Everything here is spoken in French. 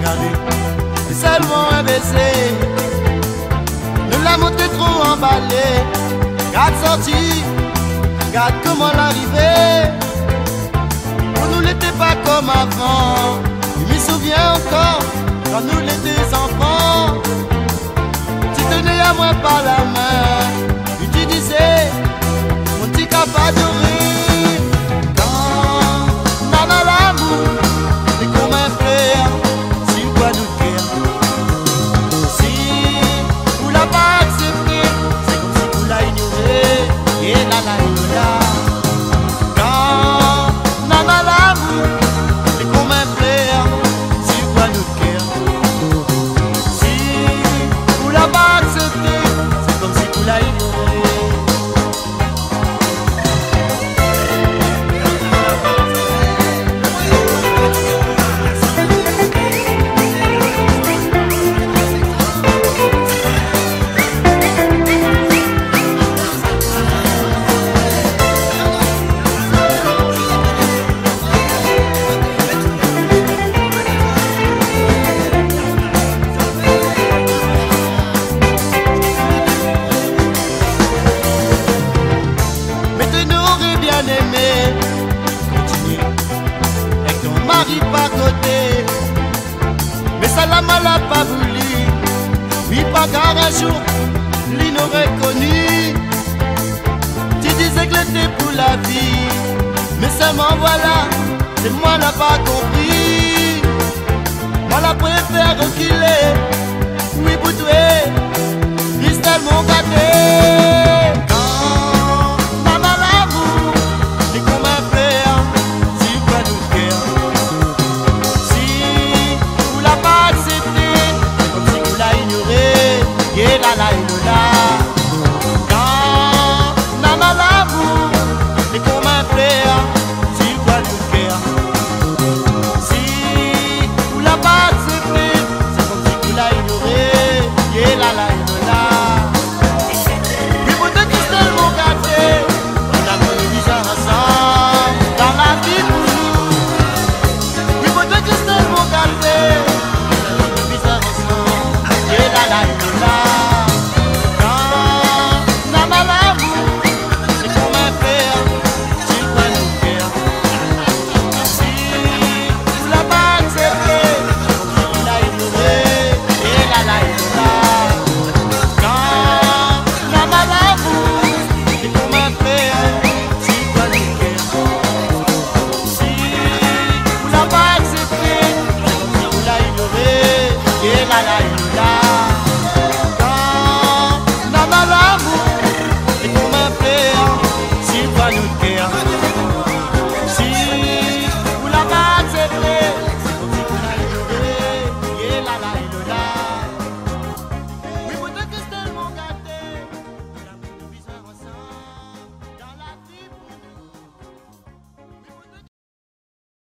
la rue, c'est seulement un baiser. Nous l'avons trop emballé. Garde sorti, regarde comment l'arrivée. Pour nous n'était pas comme avant. Je me souviens encore quand nous l'étions enfants. Tu tenais à moi par la main et tu disais mon petit capable de rire. Quand on a l'amour, c'est comme un frère, s'il doit nous dire. Si vous l'avez pas accepté, c'est comme si vous l'avez ignoré. Et là là et là. Quand on a l'amour, c'est comme un frère, s'il doit nous dire. Si vous l'avez pas accepté, c'est comme si vous l'avez ignoré. Aimé, continue avec ton mari par côté. Mais ça la mal a pas voulu. Oui, pas car un jour, lui n'aurait connu. Tu disais que l'été pour la vie, mais seulement voilà, c'est moi n'a pas compris. Moi la préfère reculer. Oui, pour toi, Christelle mon gâté.